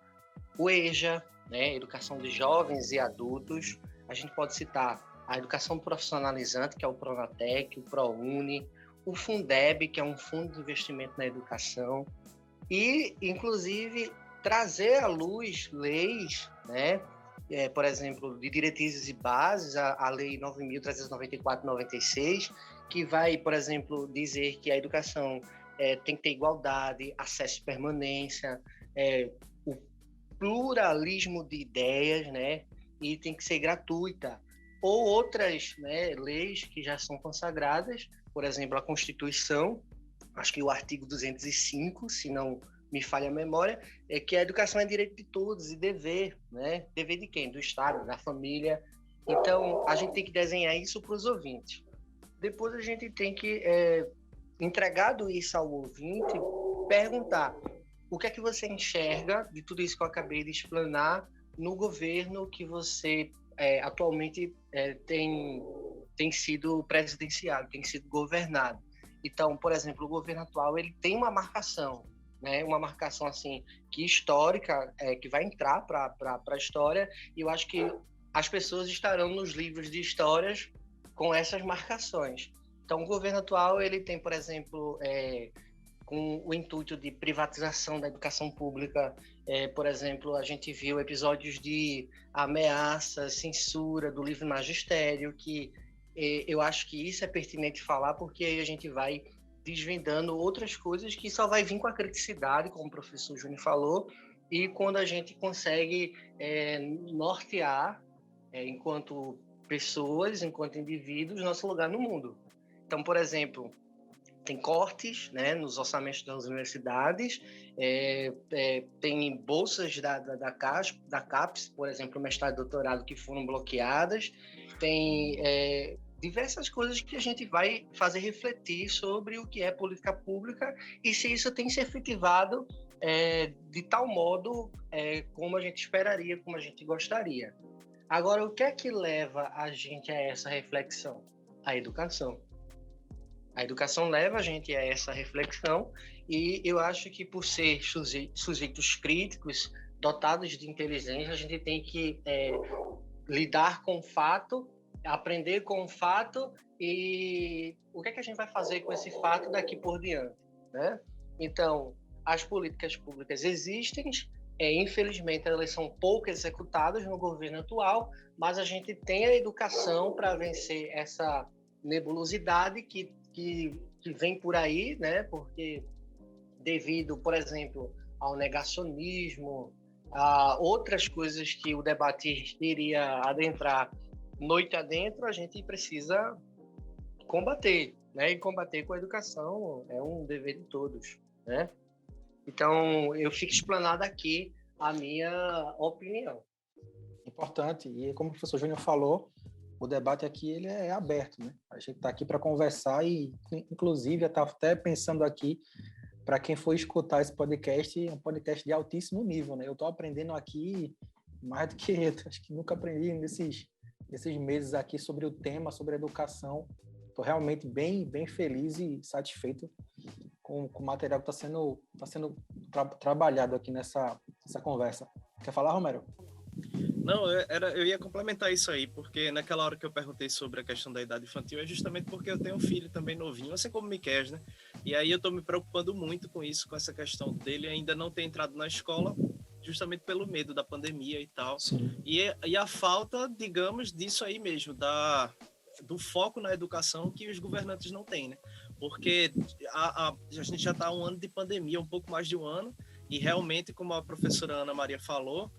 o EJA, né? Educação de jovens e adultos. A gente pode citar a educação profissionalizante, que é o Pronatec, o ProUni, o Fundeb, que é um fundo de investimento na educação, e, inclusive, trazer à luz leis, né? Por exemplo, de diretrizes e bases, a Lei 9.394/96, que vai, por exemplo, dizer que a educação tem que ter igualdade, acesso e permanência, o pluralismo de ideias, né? E tem que ser gratuita. Ou outras, né, leis que já são consagradas, por exemplo, a Constituição, acho que o artigo 205, se não me falha a memória, é que a educação é direito de todos e dever, né? Dever de quem? Do Estado, da família. Então, a gente tem que desenhar isso para os ouvintes. Depois a gente tem que, entregado isso ao ouvinte, perguntar o que é que você enxerga de tudo isso que eu acabei de explanar no governo que você atualmente tem sido presidenciado, tem sido governado. Então, por exemplo, o governo atual ele tem uma marcação, né? Uma marcação assim que histórica, que vai entrar para a história, e eu acho que as pessoas estarão nos livros de histórias com essas marcações. Então, o governo atual ele tem, por exemplo, com o intuito de privatização da educação pública. Por exemplo, a gente viu episódios de ameaça, censura do livre magistério, que eu acho que isso é pertinente falar, porque aí a gente vai desvendando outras coisas que só vai vir com a criticidade, como o professor Júnior falou, e quando a gente consegue nortear, enquanto pessoas, enquanto indivíduos, nosso lugar no mundo. Então, por exemplo, tem cortes, né, nos orçamentos das universidades, tem bolsas da CAPES, por exemplo, mestrado e doutorado, que foram bloqueadas, tem diversas coisas que a gente vai fazer refletir sobre o que é política pública e se isso tem se efetivado de tal modo como a gente esperaria, como a gente gostaria. Agora, o que é que leva a gente a essa reflexão? A educação. A educação leva a gente a essa reflexão e eu acho que por ser sujeitos críticos, dotados de inteligência, a gente tem que lidar com o fato aprender com o fato e o que é que a gente vai fazer com esse fato daqui por diante, né? Então, as políticas públicas existem, infelizmente elas são pouco executadas no governo atual, mas a gente tem a educação para vencer essa nebulosidade que vem por aí, né? Porque devido, por exemplo, ao negacionismo, a outras coisas que o debate iria adentrar noite adentro, a gente precisa combater, né? E combater com a educação é um dever de todos, né? Então, eu fico explanado aqui a minha opinião. Importante. E como o professor Júnior falou, o debate aqui ele é aberto, né? A gente está aqui para conversar e, inclusive, eu estava até pensando aqui, para quem for escutar esse podcast, é um podcast de altíssimo nível, né? Eu estou aprendendo aqui mais do que acho que nunca aprendi nesses meses aqui sobre o tema, sobre a educação. Estou realmente bem feliz e satisfeito com o material que está sendo trabalhado aqui nessa conversa. Quer falar, Romero? Não, eu ia complementar isso aí, porque naquela hora que eu perguntei sobre a questão da idade infantil é justamente porque eu tenho um filho também novinho, assim como o Miquel, né? E aí eu estou me preocupando muito com isso, com essa questão dele ainda não ter entrado na escola, justamente pelo medo da pandemia e tal. E a falta, digamos, disso aí mesmo, do foco na educação que os governantes não têm, né? Porque a gente já está há um ano de pandemia, um pouco mais de um ano, e realmente, como a professora Ana Maria falou,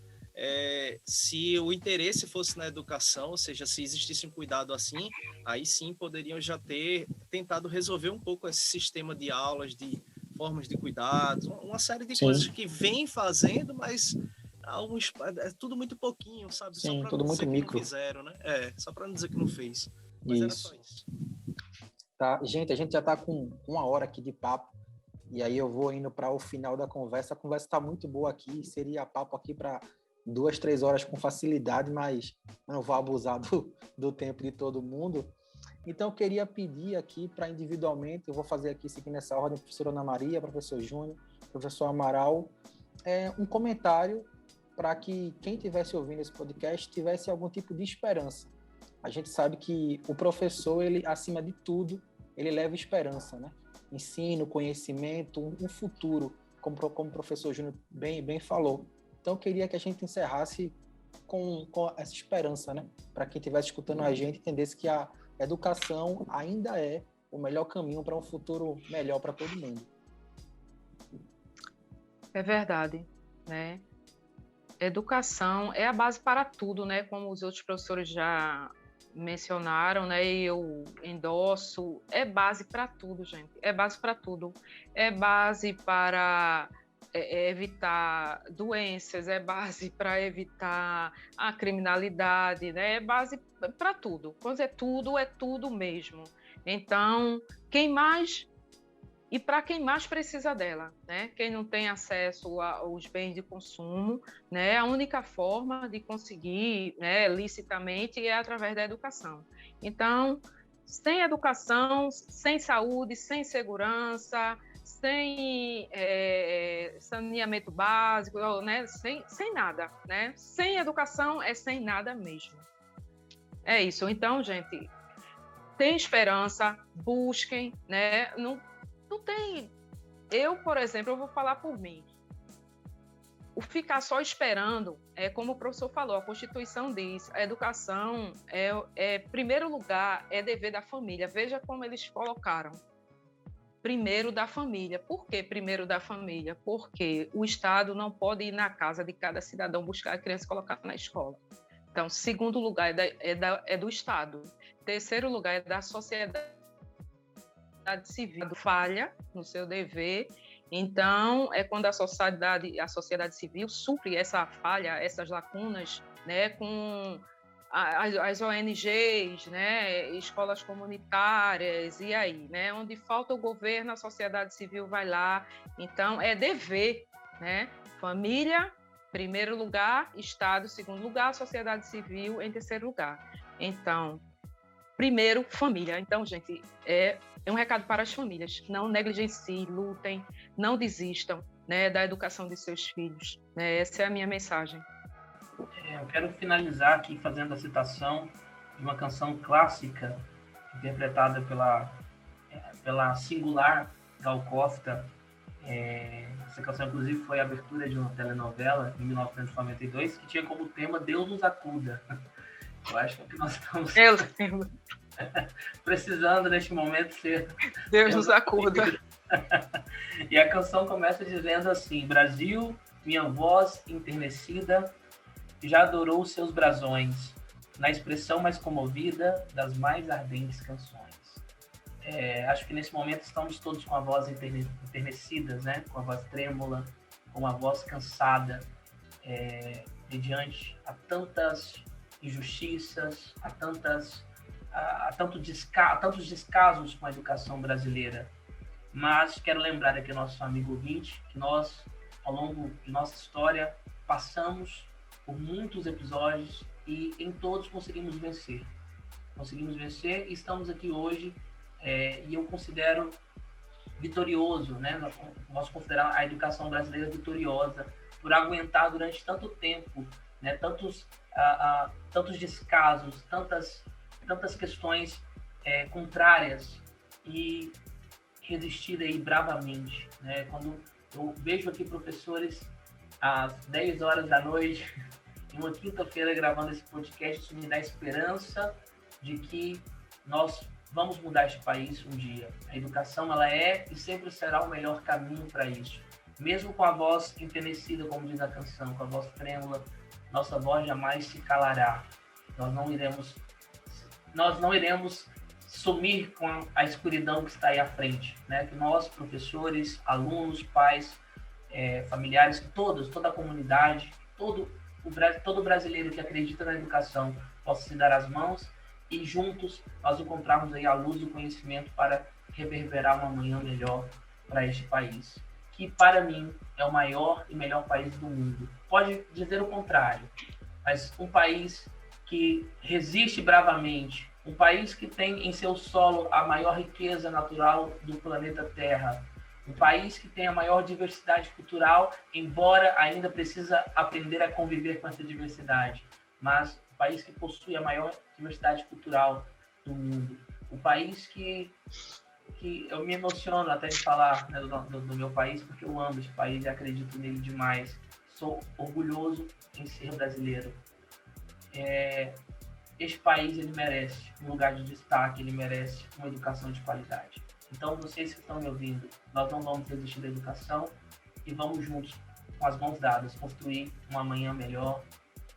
se o interesse fosse na educação, ou seja, se existisse um cuidado assim, aí sim poderiam já ter tentado resolver um pouco esse sistema de aulas, de formas de cuidados, uma série de coisas que vem fazendo, mas é tudo muito pouquinho, sabe? Sim, só para tudo não muito dizer micro. Que não fizeram, né? Só para não dizer que não fez. Mas era só isso. Tá, gente, a gente já está com 1 hora aqui de papo, e aí eu vou indo para o final da conversa. A conversa está muito boa aqui, seria papo aqui para 2, 3 horas com facilidade, mas não vou abusar do tempo de todo mundo. Então, eu queria pedir aqui para individualmente, eu vou fazer aqui, seguindo nessa ordem, professora Ana Maria, professor Júnior, professor Amaral, um comentário para que quem estivesse ouvindo esse podcast tivesse algum tipo de esperança. A gente sabe que o professor, ele, acima de tudo, ele leva esperança, né? Ensino, conhecimento, um futuro, como o professor Júnior bem falou. Então, eu queria que a gente encerrasse com essa esperança, né? Para quem estivesse escutando a gente, entendesse que a educação ainda é o melhor caminho para um futuro melhor para todo mundo. É verdade, né? Educação é a base para tudo, né? Como os outros professores já mencionaram, né? E eu endosso. É base para tudo, gente. É base para tudo. É base para evitar doenças, é base para evitar a criminalidade, né? É base para tudo. Quando é tudo mesmo. Então, quem mais e para quem mais precisa dela, né? Quem não tem acesso aos bens de consumo, né? A única forma de conseguir, né, licitamente é através da educação. Então, sem educação, sem saúde, sem segurança, sem saneamento básico, né? Sem nada, né? Sem educação é sem nada mesmo. É isso. Então, gente, tem esperança, busquem, né? Não tem. Eu, por exemplo, eu vou falar por mim. O ficar só esperando, como o professor falou, a Constituição diz, a educação primeiro lugar, é dever da família. Veja como eles colocaram. Primeiro da família. Por que primeiro da família? Porque o Estado não pode ir na casa de cada cidadão buscar a criança e colocar na escola. Então, segundo lugar é do Estado. Terceiro lugar é da sociedade civil. Falha no seu dever. Então, é quando a sociedade civil supre essa falha, essas lacunas, né, com as ONGs, né, escolas comunitárias, e aí, né, onde falta o governo, a sociedade civil vai lá. Então, é dever, né, família, primeiro lugar, Estado, segundo lugar, sociedade civil, em terceiro lugar. Então, primeiro, família. Então, gente, é um recado para as famílias. Não negligenciem, lutem, não desistam, né, da educação de seus filhos. Né? Essa é a minha mensagem. Eu quero finalizar aqui fazendo a citação de uma canção clássica, interpretada pela singular Gal Costa. Essa canção, inclusive, foi a abertura de uma telenovela, em 1992, que tinha como tema Deus nos acuda. Eu acho que é o que nós estamos precisando neste momento ser... Deus nos acuda. E a canção começa dizendo assim: Brasil, minha voz enternecida, já adorou seus brasões, na expressão mais comovida das mais ardentes canções. Acho que nesse momento estamos todos com a voz enternecidas, né? Com a voz trêmula, com a voz cansada, mediante a tantas injustiças, a tantos descasos com a educação brasileira. Mas quero lembrar aqui ao nosso amigo ouvinte que nós, ao longo de nossa história, passamos por muitos episódios e em todos conseguimos vencer. E estamos aqui hoje, e eu considero vitorioso, né? Nós consideramos a educação brasileira vitoriosa por aguentar durante tanto tempo, né? Tantos descasos, tantas questões contrárias, e resistir aí bravamente, né? Quando eu vejo aqui professores às 10 horas da noite, em uma quinta-feira, gravando esse podcast, isso me dá esperança de que nós vamos mudar este país um dia. A educação, ela é e sempre será o melhor caminho para isso. Mesmo com a voz enternecida, como diz a canção, com a voz trêmula, nossa voz jamais se calará. Nós não iremos sumir com a escuridão que está aí à frente, né? Que nós, professores, alunos, pais, familiares, que toda a comunidade, todo brasileiro que acredita na educação possa se dar as mãos e juntos nós encontrarmos aí a luz do conhecimento para reverberar uma manhã melhor para este país, que para mim é o maior e melhor país do mundo. Pode dizer o contrário, mas um país que resiste bravamente, um país que tem em seu solo a maior riqueza natural do planeta Terra, um país que tem a maior diversidade cultural, embora ainda precisa aprender a conviver com essa diversidade, mas um país que possui a maior diversidade cultural do mundo, um país que eu me emociono até de falar, né, do meu país, porque eu amo esse país e acredito nele demais, sou orgulhoso em ser brasileiro. Este país, ele merece um lugar de destaque, ele merece uma educação de qualidade. Então, vocês que estão me ouvindo, nós não vamos desistir da educação e vamos juntos, com as mãos dadas, construir uma manhã melhor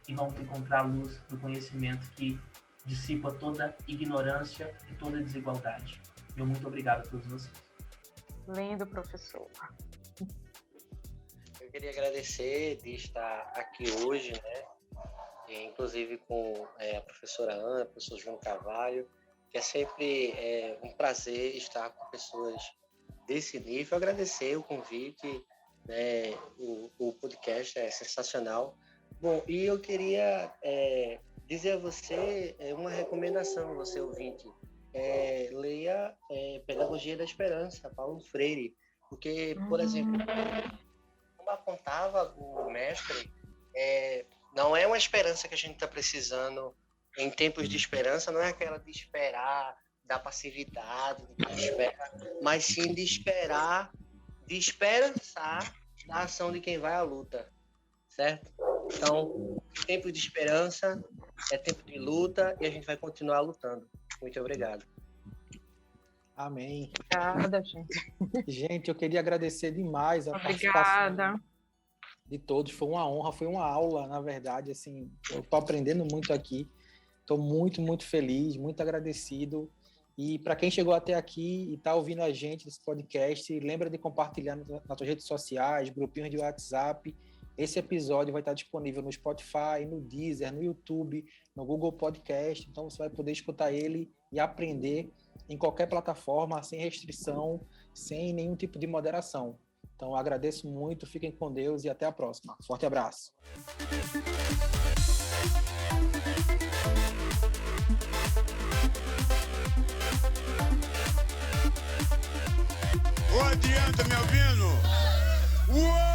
e vamos encontrar a luz do conhecimento que dissipa toda ignorância e toda desigualdade. Meu muito obrigado a todos vocês. Lindo, professor. Eu queria agradecer de estar aqui hoje, né? Inclusive com a professora Ana, o professor João Carvalho, que é sempre um prazer estar com pessoas desse nível. Agradecer o convite, né? O podcast é sensacional. Bom, e eu queria dizer a você uma recomendação, você ouvinte. Leia Pedagogia da Esperança, Paulo Freire, porque, por exemplo, como apontava o mestre, não é uma esperança que a gente está precisando em tempos de esperança, não é aquela de esperar, da passividade, de esperar, mas sim de esperar, de esperançar da ação de quem vai à luta, certo? Então, tempo de esperança é tempo de luta e a gente vai continuar lutando. Muito obrigado. Amém. Obrigada, gente. Gente, eu queria agradecer demais a Obrigada. De todos. Foi uma honra, foi uma aula, na verdade. Assim, eu estou aprendendo muito aqui. Estou muito, muito feliz, muito agradecido. E para quem chegou até aqui e está ouvindo a gente nesse podcast, lembra de compartilhar nas suas redes sociais, grupinhos de WhatsApp. Esse episódio vai estar disponível no Spotify, no Deezer, no YouTube, no Google Podcast. Então você vai poder escutar ele e aprender em qualquer plataforma, sem restrição, sem nenhum tipo de moderação. Então agradeço muito, fiquem com Deus e até a próxima. Forte abraço. Ô, adianta, me ouvindo? Uou!